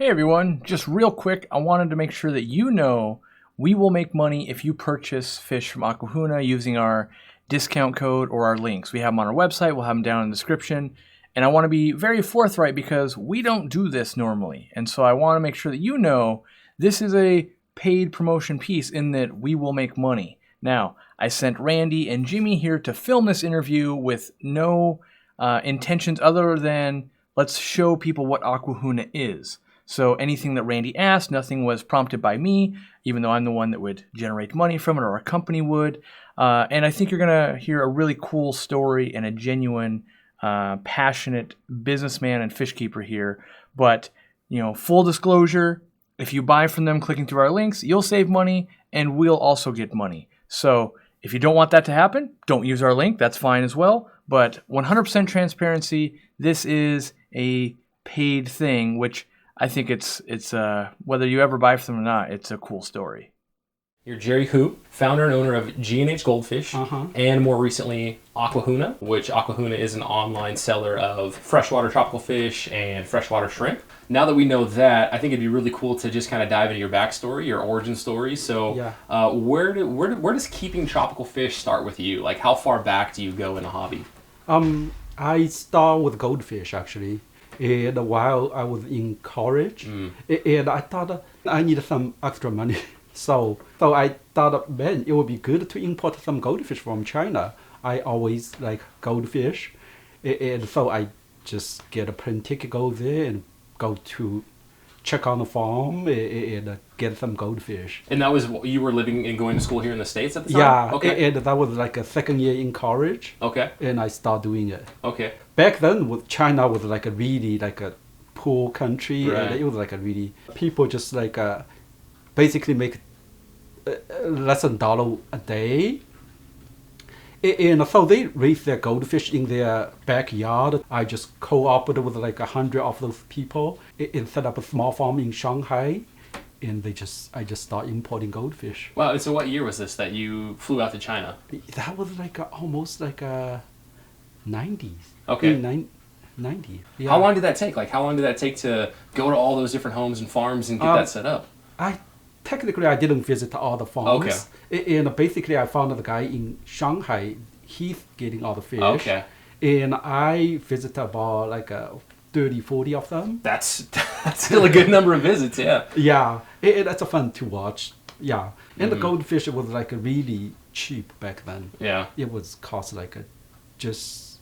Hey everyone, just real quick, I wanted to make sure that you know we will make money if you purchase fish from Aqua Huna using our discount code or our links. We have them on our website, we'll have them down in the description. And I want to be very forthright because we don't do this normally. And so I want to make sure that you know this is a paid promotion piece in that we will make money. Now, I sent Randy and Jimmy here to film this interview with no intentions other than let's show people what Aqua Huna is. So anything that Randy asked, nothing was prompted by me, even though I'm the one that would generate money from it or a company would. And I think you're going to hear a really cool story and a genuine, passionate businessman and fish keeper here. But, full disclosure, if you buy from them clicking through our links, you'll save money and we'll also get money. So if you don't want that to happen, don't use our link. That's fine as well. But 100% transparency, this is a paid thing, which I think it's whether you ever buy from them or not, it's a cool story. You're Gerry Hu, founder and owner of G&H Goldfish, and more recently Aqua Huna, which Aqua Huna is an online seller of freshwater tropical fish and freshwater shrimp. Now that we know that, I think it'd be really cool to just kind of dive into your backstory, your origin story. So where does keeping tropical fish start with you? Like, how far back do you go in the hobby? I start with goldfish actually. And while I was in college, and I thought I needed some extra money. So I thought, man, it would be good to import some goldfish from China. I always like goldfish. And so I just get a plane ticket, go there and go to check on the farm and get some goldfish. And that was, you were living and going to school here in the States at the time? Yeah, okay. And that was like a second year in college. Okay. And I started doing it. Okay. Back then, China was like a really like a poor country, right. And it was like a really people just like basically make less than $1 a day, and so they raise their goldfish in their backyard. I just cooperated with like 100 of those people and set up a small farm in Shanghai, and I just started importing goldfish. Wow! And so what year was this that you flew out to China? That was like almost like 90s. Okay. 90. Yeah. How long did that take? Like, how long did that take to go to all those different homes and farms and get that set up? Technically, I didn't visit all the farms. Okay. And basically, I found the guy in Shanghai. He's getting all the fish. Okay. And I visited about like 30, 40 of them. That's still a good number of visits, yeah. Yeah. That's fun to watch. Yeah. And the goldfish was like really cheap back then. Yeah. It was cost like just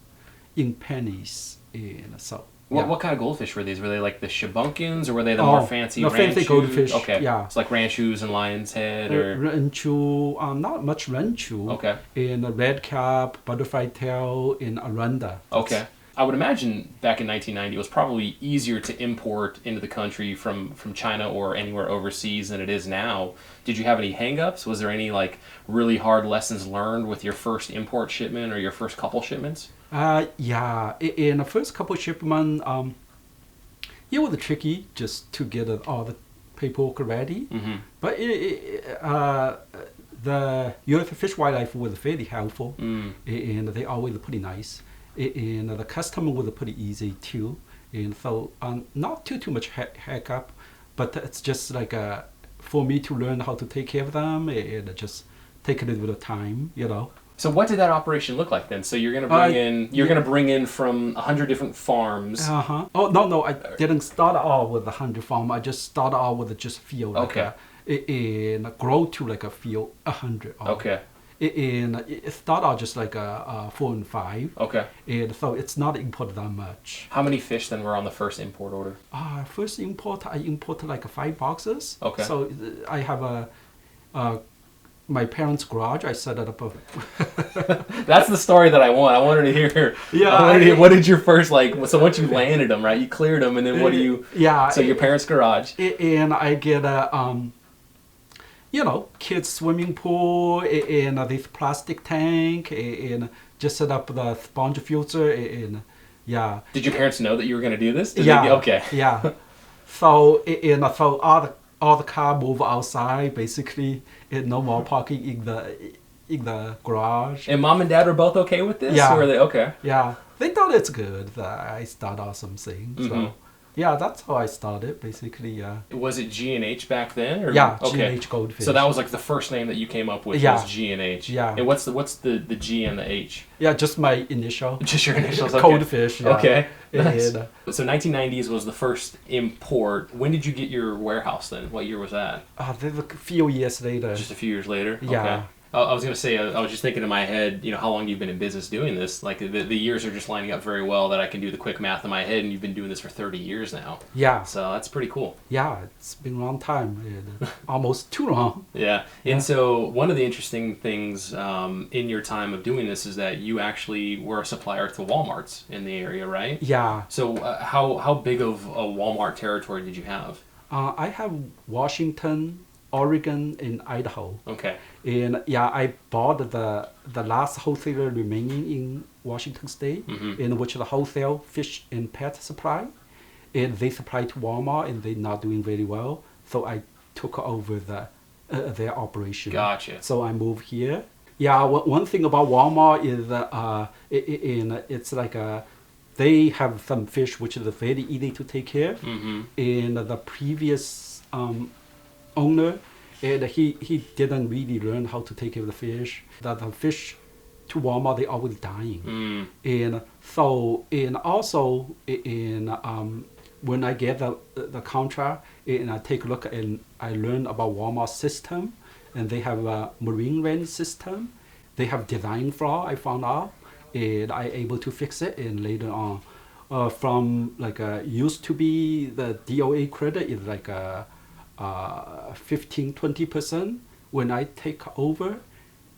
in pennies. And so. What kind of goldfish were these? Were they like the shabunkins, or were they the more fancy ranchus? Fancy goldfish. Okay. Yeah. It's like ranchus and lion's head, or ranchu. Not much ranchu. Okay. And a red cap, butterfly tail, and aranda. Okay. I would imagine back in 1990 it was probably easier to import into the country from China or anywhere overseas than it is now. Did you have any hang-ups? Was there any like really hard lessons learned with your first import shipment or your first couple shipments? Yeah. In the first couple shipments, it was tricky just to get all the paperwork ready. Mm-hmm. But the U.S. Fish and Wildlife was very helpful, and they always pretty nice. And the customer was pretty easy too, and so not too much hiccup, but it's just like for me to learn how to take care of them and just take a little bit of time, So what did that operation look like then? So you're gonna bring in from 100 different farms. Oh no, I didn't start out with 100 farms. I just started out with just field. Okay. And grow to like a field 100. Okay. And it started out just like 4 and 5. Okay. And so it's not imported that much. How many fish then were on the first import order? First import, I imported like 5 boxes. Okay. So I have my parents' garage. I set it up. That's the story that I want. I wanted to hear. Yeah. What did your first So once you landed them, right? You cleared them, and then what do you? Yeah. So your parents' garage. And I get a kids swimming pool and this plastic tank and just set up the sponge filter and yeah. Did your parents know that you were going to do this? Okay. Yeah. So all the car move outside basically, and no more parking in the garage. And mom and dad were both okay with this? Yeah. Or were they okay? Yeah. They thought it's good that I start out some things. So Yeah, that's how I started, basically, yeah. Was it G&H back then? Or? Yeah, Okay. G&H Goldfish. So that was like the first name that you came up with Yeah. was G&H. Yeah. And what's the G and the H? Yeah, just my initial. Just your initials, okay. Goldfish, yeah. Okay, nice. And, So 1990s was the first import. When did you get your warehouse then? What year was that? a few years later. Just a few years later? Yeah. Okay. I was going to say, I was just thinking in my head, you know, how long you've been in business doing this. Like, the years are just lining up very well that I can do the quick math in my head, and you've been doing this for 30 years now. Yeah. So that's pretty cool. Yeah, it's been a long time. And, almost too long. Yeah. And so one of the interesting things in your time of doing this is that you actually were a supplier to Walmarts in the area, right? Yeah. So how big of a Walmart territory did you have? I have Washington, Oregon, and Idaho. Okay. And yeah, I bought the last wholesaler remaining in Washington State, in which the wholesale fish and pet supply, and they supply to Walmart, and they're not doing very well. So I took over their operation. Gotcha. So I moved here. Yeah, one thing about Walmart is it's like they have some fish which is very easy to take care of. And the previous owner, and he didn't really learn how to take care of the fish. The fish to Walmart, they always dying. And so, and also, when I get the contract, and I take a look and I learn about Walmart system, and they have a marine rent system. They have design flaw, I found out, and I able to fix it. And later on, from like used to be the DOA credit is like 15-20%. When I take over,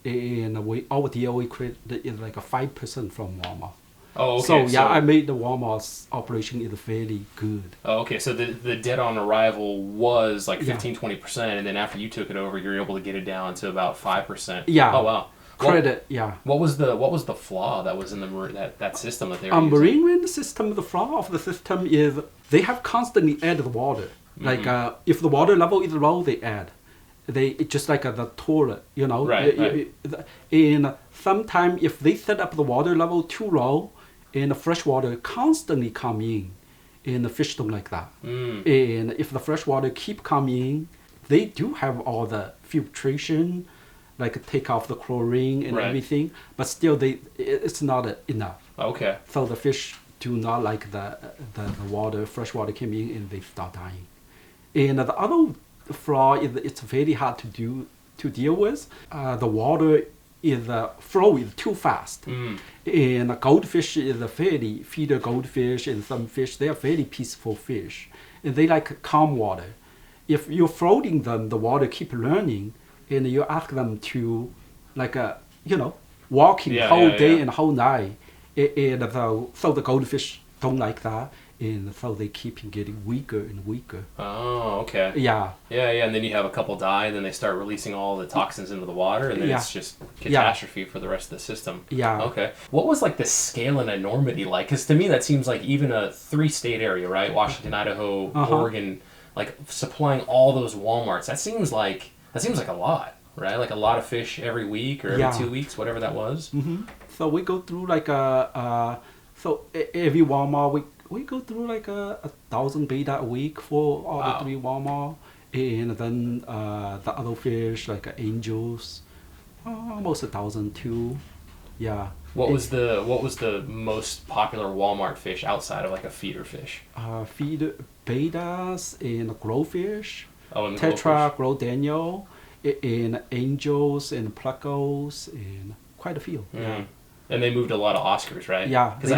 and our DOA credit is like a 5% from Walmart. Oh, okay. So yeah, I made the Walmart's operation is very good. Oh, okay. So the debt on arrival was like 15-20%, and then after you took it over, you're able to get it down to about 5%. Yeah. Oh wow. Credit, yeah. What was the flaw that was in that system that they were using? Marine wind system, the flaw of the system is they have constantly added water. Like if the water level is low, they add. It's just like the toilet, you know. Right. And sometimes if they set up the water level too low, and the fresh water constantly come in, and the fish don't like that. And if the fresh water keep coming in, they do have all the filtration, like take off the chlorine and everything, but still it's not enough. Okay. So the fish do not like the water, fresh water came in, and they start dying. And the other flaw is it's very hard to deal with. The water flow is too fast. And goldfish is a very feeder goldfish, and some fish, they are very peaceful fish. And they like calm water. If you're floating them, the water keep running, and you ask them to, like, walking whole day and whole night. And so the goldfish don't like that. And so they keep getting weaker and weaker. Oh, okay. Yeah. Yeah, and then you have a couple die, and then they start releasing all the toxins into the water, and then it's just catastrophe for the rest of the system. Yeah. Okay. What was like the scale and enormity like? Because to me that seems like even a 3-state area, right? Washington, Idaho, Oregon, like supplying all those Walmarts. That seems like a lot, right? Like a lot of fish every week or every 2 weeks, whatever that was. So we go through like so every Walmart we go through like 1,000 beta a week for all the 3 Walmart, and then the other fish like angels, almost 1,000 too. Yeah. What was the most popular Walmart fish outside of like a feeder fish? Feeder betas and glowfish, Oh, and tetra, glow Daniel, and angels and pluckos, and quite a few. Yeah. And they moved a lot of Oscars, right? Yeah. Because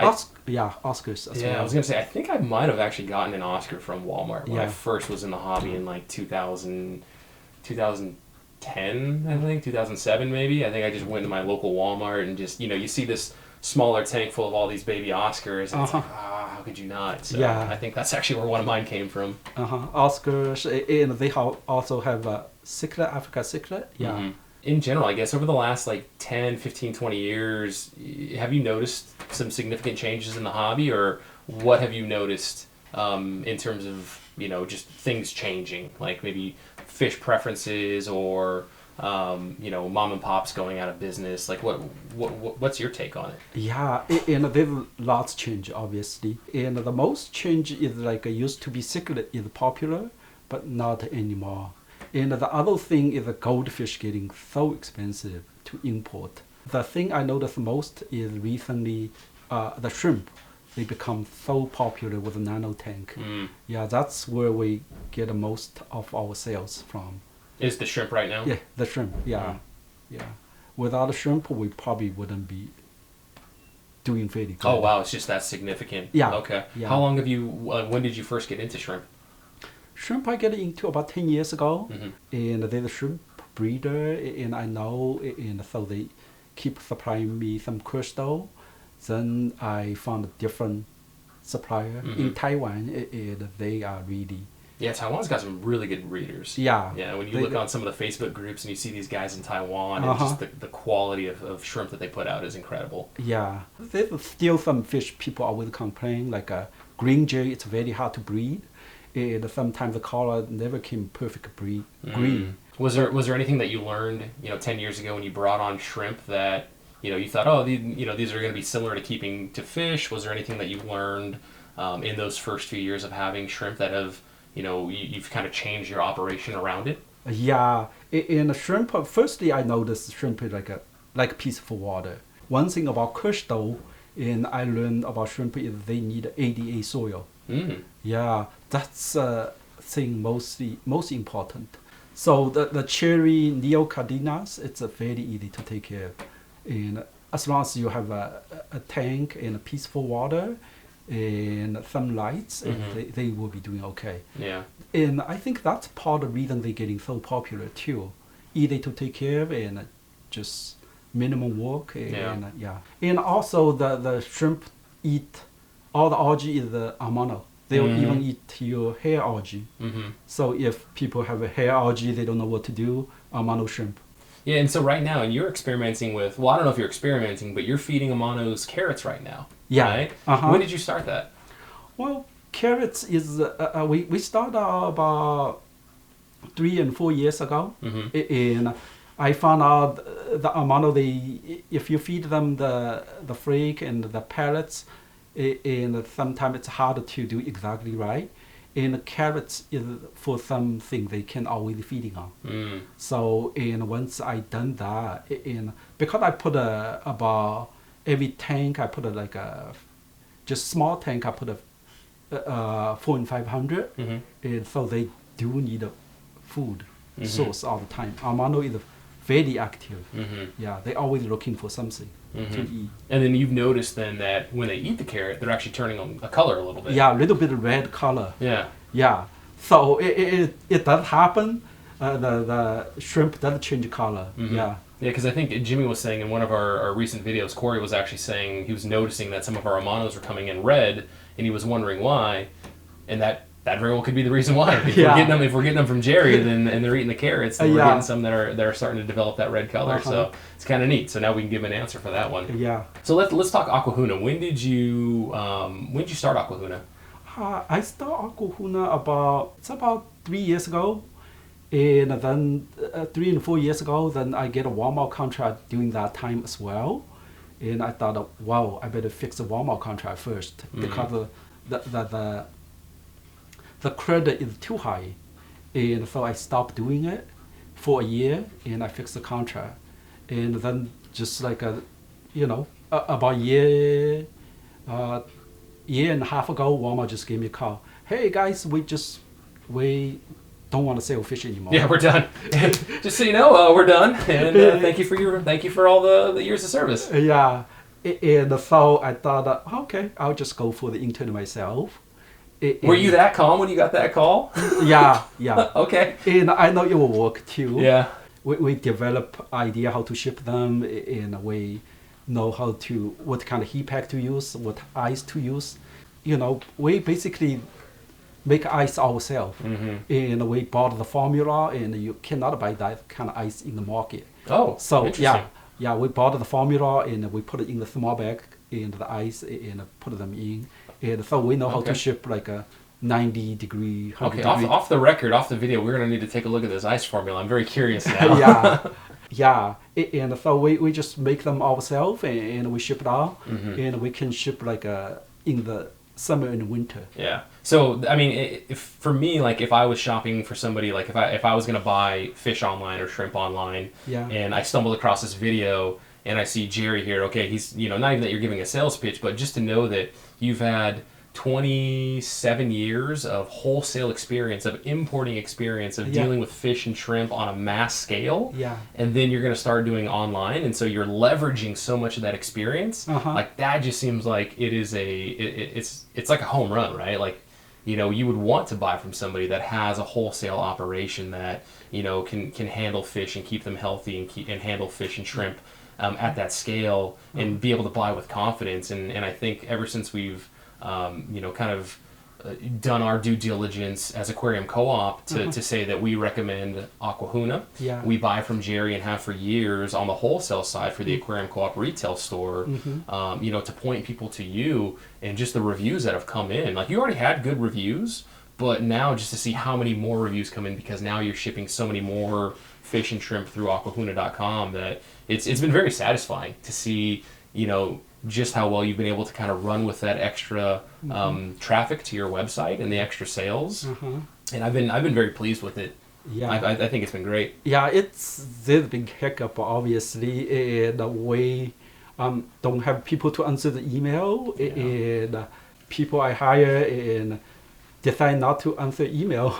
Oscars as well. I was gonna say I think I might have actually gotten an Oscar from Walmart when I first was in the hobby in like 2010, I think 2007 maybe. I think I just went to my local Walmart and just you see this smaller tank full of all these baby Oscars, and it's like, how could you not? So I think that's actually where one of mine came from. Oscars, and they also have a cichlid, Africa cichlid. Yeah. In general, I guess over the last like 10, 15, 20 years, have you noticed some significant changes in the hobby, or what have you noticed in terms of, just things changing, like maybe fish preferences or mom and pops going out of business. Like, what's your take on it? Yeah, and there's lots change, obviously. And the most change is like used to be cichlid is popular, but not anymore. And the other thing is the goldfish getting so expensive to import. The thing I noticed most is recently the shrimp. They become so popular with the nano tank. Yeah, that's where we get the most of our sales from. Is the shrimp right now? Yeah, the shrimp. Yeah, yeah. Without the shrimp, we probably wouldn't be doing very good. Oh wow, it's just that significant. Yeah. Okay. Yeah. How long have you? When did you first get into shrimp? Shrimp I get into about 10 years ago, Mm-hmm. and there's a shrimp breeder, and I know, and so they keep supplying me some crystal. Then I found a different supplier in Taiwan, and they are really. Yeah, Taiwan's got some really good breeders. Yeah. Yeah, when you look on some of the Facebook groups and you see these guys in Taiwan, and just the quality of shrimp that they put out is incredible. Yeah. There's still some fish people always complain, like a green jay, it's very hard to breed. And sometimes the color never came perfect green. Was there anything that you learned, 10 years ago when you brought on shrimp that, you thought, oh, these are going to be similar to keeping to fish? Was there anything that you learned in those first few years of having shrimp that have, you've kind of changed your operation around it? Yeah, in shrimp, firstly I noticed shrimp is like a piece of water. One thing about crystal, and I learned about shrimp is they need ADA soil. Yeah, that's thing most important. So the cherry neocardinas, it's very easy to take care of. And as long as you have a tank and a peaceful water and some lights, and they will be doing okay. Yeah. And I think that's part of the reason they're getting so popular too. Easy to take care of and just minimum work. And, and also the shrimp eat, all the algae is the Amano. They'll even eat your hair algae. So if people have a hair algae, they don't know what to do, Amano shrimp. Yeah, and so right now, and you're experimenting with, well, I don't know if you're experimenting, but you're feeding Amano's carrots right now. Yeah. Right? When did you start that? Well, carrots is, we started about 3 and 4 years ago. And I found out the Amano, if you feed them the flake and the pellets, and sometimes it's harder to do exactly right. And carrots is for something they can always feeding on. So, and once I done that, and because I put about every tank, I put just small tank, I put 4 and 500. And so they do need a food source all the time. Amano is very active. Yeah, they're always looking for something to eat. And then you've noticed then that when they eat the carrot, they're actually turning on a color a little bit. Yeah, a little bit of red color. Yeah. Yeah. So it does happen. The shrimp does change color. Yeah. Yeah, because I think Jimmy was saying in one of our recent videos, Corey was actually saying he was noticing that some of our Amanos were coming in red, and he was wondering why, and that very well could be the reason why. If we're getting them from Gerry, and they're eating the carrots, then we're getting some that are starting to develop that red color. So it's kind of neat. So now we can give an answer for that one. Yeah. So let's talk Aqua Huna. When did you start Aqua Huna? I started Aqua Huna about 3 years ago, and then 3 and 4 years ago, then I get a Walmart contract during that time as well, and I thought, wow, I better fix the Walmart contract first because the credit is too high, and so I stopped doing it for a year, and I fixed the contract, and then just like about a year and a half ago, Walmart just gave me a call. Hey guys, we don't want to sell fish anymore. Yeah, we're done. Just so you know, we're done. And thank you for all the years of service. Yeah, and so I thought, okay, I'll just go for the intern myself. Were you that calm when you got that call? Yeah. Okay. And I know it will work too. Yeah. We develop idea how to ship them, and we know what kind of heat pack to use, what ice to use. We basically make ice ourselves, and we bought the formula, and you cannot buy that kind of ice in the market. Oh, so interesting. Yeah, we bought the formula, and we put it in the small bag and the ice, and put them in, and so we know how to ship like 90 degree, 100 Okay, degree. off the record, off the video, we're gonna need to take a look at this ice formula. I'm very curious now. Yeah. And so we just make them ourselves and we ship it out. And we can ship like in the summer and winter. Yeah. So I mean, if for me, like if I was shopping for somebody, like if I was gonna buy fish online or shrimp online, and I stumbled across this video and I see Gerry here, okay, he's not even that you're giving a sales pitch, but just to know that you've had 27 years of wholesale experience, of importing experience, of dealing with fish and shrimp on a mass scale. And then you're going to start doing online. And so you're leveraging so much of that experience. Like that just seems like it is it's like a home run, right? Like, you would want to buy from somebody that has a wholesale operation that, can handle fish and keep them healthy and handle fish and shrimp at that scale and be able to buy with confidence. And I think ever since we've kind of done our due diligence as Aquarium Co-op to say that we recommend Aqua Huna. We buy from Gerry and have for years on the wholesale side for the Aquarium Co-op retail store, to point people to you and just the reviews that have come in. Like you already had good reviews, but now just to see how many more reviews come in because now you're shipping so many more fish and shrimp through aquahuna.com that it's been very satisfying to see, just how well you've been able to kind of run with that extra traffic to your website and the extra sales. And I've been very pleased with it. I think it's been great. There's a big hiccup obviously, and we don't have people to answer the email, and people I hire and decide not to answer email.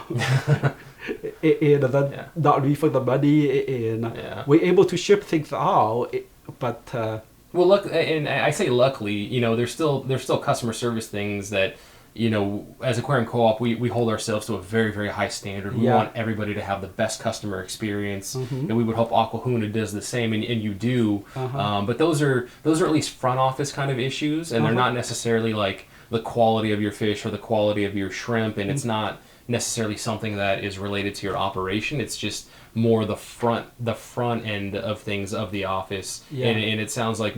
And then not refund the money, and we're able to ship things out, but well, look, and I say luckily, there's still customer service things that, as Aquarium Co-op, we hold ourselves to a very, very high standard. We want everybody to have the best customer experience, and we would hope Aqua Huna does the same, and you do. But those are at least front office kind of issues, and they're not necessarily like the quality of your fish or the quality of your shrimp, and it's not necessarily something that is related to your operation. It's just more the front end of things of the office. And it sounds like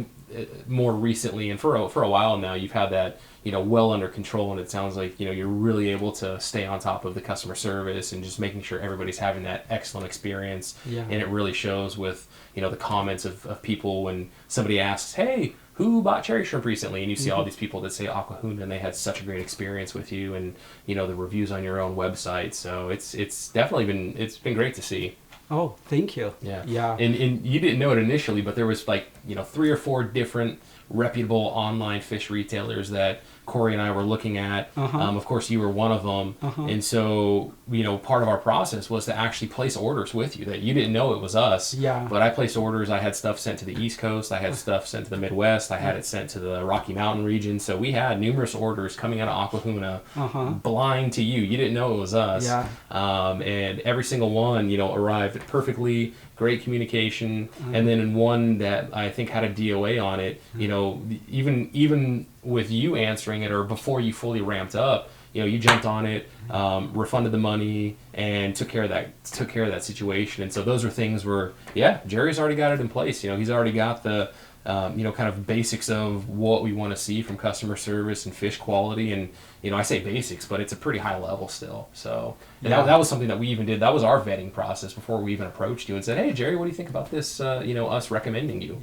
more recently and for a while now you've had that well under control, and it sounds like you're really able to stay on top of the customer service and just making sure everybody's having that excellent experience. And it really shows with the comments of people when somebody asks, hey, who bought cherry shrimp recently? And you see all these people that say Aqua Huna and they had such a great experience with you, and the reviews on your own website. So it's definitely been great to see. Oh, thank you. Yeah. And you didn't know it initially, but there was 3 or 4 different reputable online fish retailers that Corey and I were looking at. Of course, you were one of them. And so, part of our process was to actually place orders with you that you didn't know it was us. But I placed orders. I had stuff sent to the East Coast. I had stuff sent to the Midwest. I had it sent to the Rocky Mountain region. So we had numerous orders coming out of Aqua Huna blind to you. You didn't know it was us. And every single one, arrived perfectly. Great communication, and then in one that I think had a DOA on it, even with you answering it or before you fully ramped up, you jumped on it, refunded the money, and took care of that situation. And so those are things where, Gerry's already got it in place. He's already got the kind of basics of what we want to see from customer service and fish quality. And, I say basics, but it's a pretty high level still. So that was something that we even did. That was our vetting process before we even approached you and said, hey, Gerry, what do you think about this, us recommending you?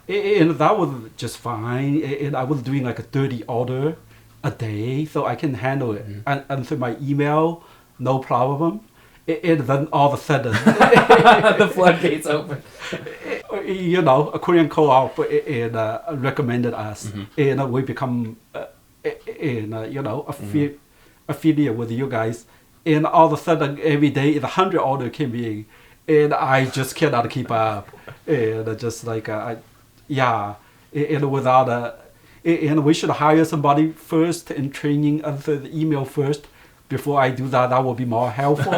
And that was just fine. And I was doing like a 30 order a day, so I can handle it. And answer my email, no problem. And then all of a sudden, the floodgates open. Aquarium Co-op recommended us, and we become, affiliate with you guys. And all of a sudden, every day, 100 orders came in, and I just cannot keep up. And just like, and without and we should hire somebody first and training answer the email first. Before I do that, that will be more helpful.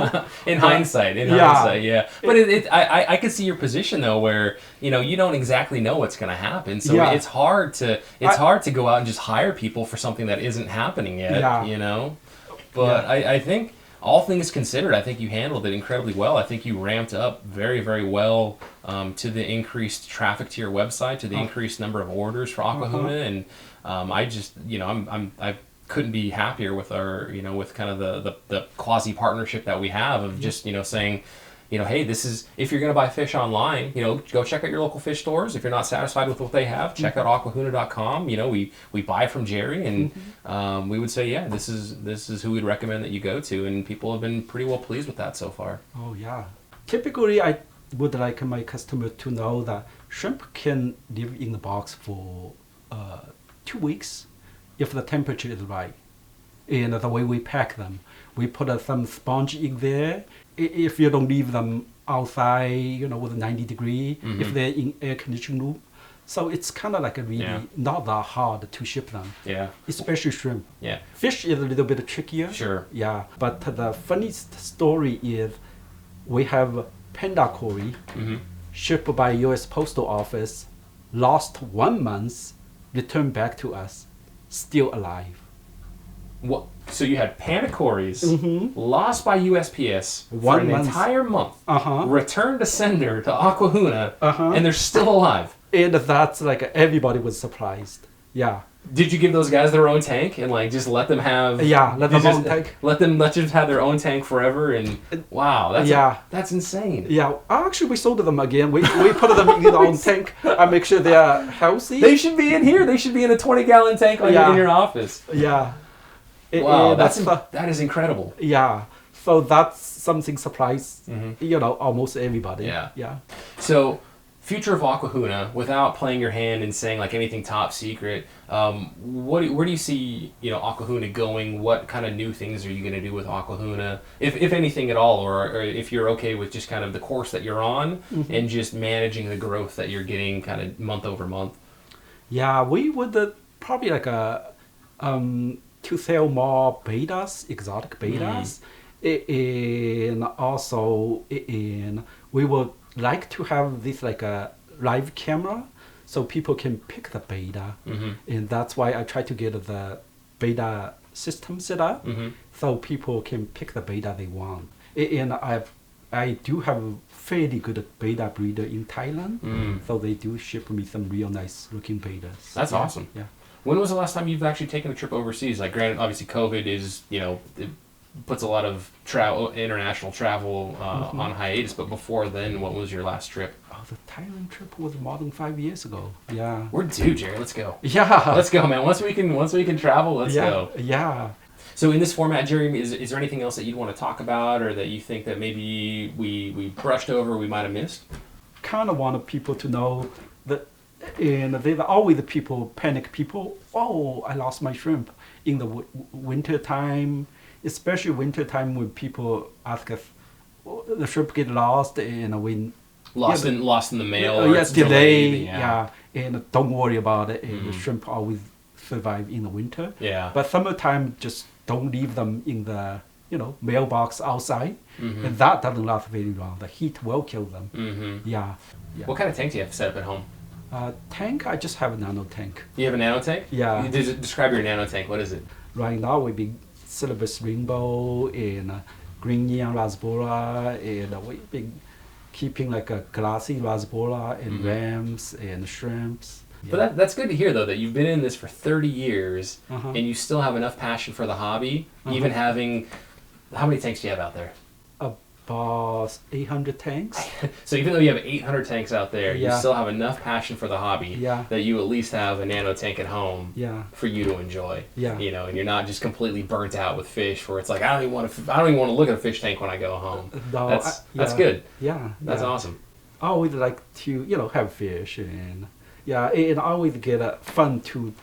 in hindsight, yeah. But I can see your position though, where you don't exactly know what's going to happen, so it's hard to go out and just hire people for something that isn't happening yet. But I think all things considered, I think you handled it incredibly well. I think you ramped up very, very well to the increased traffic to your website, to the increased number of orders for Aqua Huna, and I just I've couldn't be happier with our, with kind of the quasi partnership that we have of just, saying, hey, this is, if you're going to buy fish online, go check out your local fish stores. If you're not satisfied with what they have, check out aquahuna.com. We buy from Gerry, and we would say, yeah, this is who we'd recommend that you go to, and people have been pretty well pleased with that so far. Oh yeah. Typically, I would like my customer to know that shrimp can live in the box for 2 weeks if the temperature is right. And the way we pack them, we put some sponge in there. If you don't leave them outside, with 90 degree, if they're in air conditioning room. So it's kind of like really not that hard to ship them. Yeah. Especially shrimp. Yeah. Fish is a little bit trickier. Sure. Yeah. But the funniest story is we have panda cory shipped by U.S. Postal Office, lost 1 month, returned back to us, still alive. What? So you had panda cories lost by USPS for 1 an month. entire month, returned to sender to Aqua Huna, and they're still alive. And that's like everybody was surprised. Yeah. Did you give those guys their own tank and just let them have? Yeah, let them own tank. Let them have their own tank forever, and wow, that's insane. Yeah, actually we sold them again. We put them in their own tank and make sure they are healthy. They should be in here. They should be in a 20-gallon tank in your office. Yeah. Wow, that is incredible. Yeah, so that's something surprised almost everybody. Yeah. Yeah. So, future of Aqua Huna, without playing your hand and saying anything top secret, where do you see Aqua Huna going? What kind of new things are you going to do with Aqua Huna, if anything at all, or if you're okay with just kind of the course that you're on and just managing the growth that you're getting kind of month over month? Yeah, we would probably to sell more betas, exotic betas, and also we would like to have this a live camera so people can pick the beta, and that's why I try to get the beta system set up so people can pick the beta they want. And I do have a fairly good beta breeder in Thailand, so they do ship me some real nice looking betas. That's awesome. Yeah. When was the last time you've actually taken a trip overseas? Granted, obviously COVID is, it puts a lot of international travel on hiatus, but before then, what was your last trip? Oh, the Thailand trip was more than 5 years ago. Yeah. We're due, Gerry. Let's go. Yeah. Let's go, man. Once we can travel, let's go. Yeah. So in this format, Gerry, is there anything else that you'd want to talk about, or that you think that maybe we brushed over, we might have missed? Kind of wanted people to know that. And there are always panic people. Oh, I lost my shrimp in the winter time, especially winter time when people ask us, the shrimp get lost and when lost in the mail. Or it's delayed. Yeah. And don't worry about it. And the shrimp always survive in the winter. Yeah. But summertime, just don't leave them in the mailbox outside, and that doesn't last very long. The heat will kill them. Yeah. What kind of tank do you have set up at home? Tank, I just have a nano tank. You have a nano tank? Yeah. Describe your nano tank. What is it? Right now we been Syllabus Rainbow and Green Neon Rasbora, and we've been keeping a glassy Rasbora and rams and shrimps. Yeah. But that's good to hear, though, that you've been in this for 30 years and you still have enough passion for the hobby, even having... How many tanks do you have out there? About 800 tanks. So even though you have 800 tanks out there, you still have enough passion for the hobby that you at least have a nano tank at home for you to enjoy. Yeah. And you're not just completely burnt out with fish, where it's I don't even want to look at a fish tank when I go home. No, that's good. Yeah. That's awesome. I always like to have fish, and and I always get fun to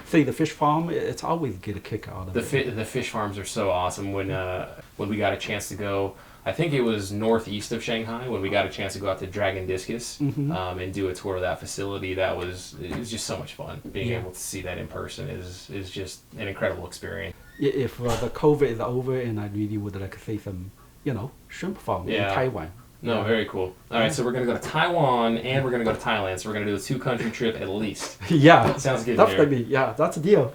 see the fish farm. It's always get a kick out of it. The fish farms are so awesome. When we got a chance to go, I think it was northeast of Shanghai, when we got a chance to go out to Dragon Discus and do a tour of that facility. It was just so much fun. Being able to see that in person is just an incredible experience. If the COVID is over, and I really would like to see some, shrimp farm in Taiwan. No, very cool. All right, so we're going to go to Taiwan and we're going to go to Thailand. So we're going to do a 2-country trip at least. Yeah. Sounds good. That's that's a deal.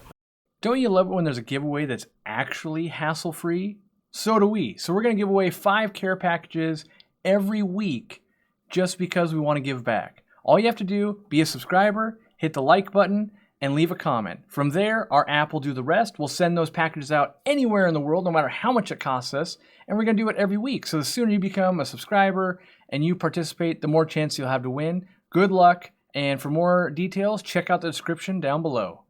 Don't you love it when there's a giveaway that's actually hassle-free? So do we. So we're going to give away 5 care packages every week just because we want to give back. All you have to do, be a subscriber, hit the like button, and leave a comment. From there, our app will do the rest. We'll send those packages out anywhere in the world, no matter how much it costs us, and we're going to do it every week. So the sooner you become a subscriber and you participate, the more chance you'll have to win. Good luck, and for more details, check out the description down below.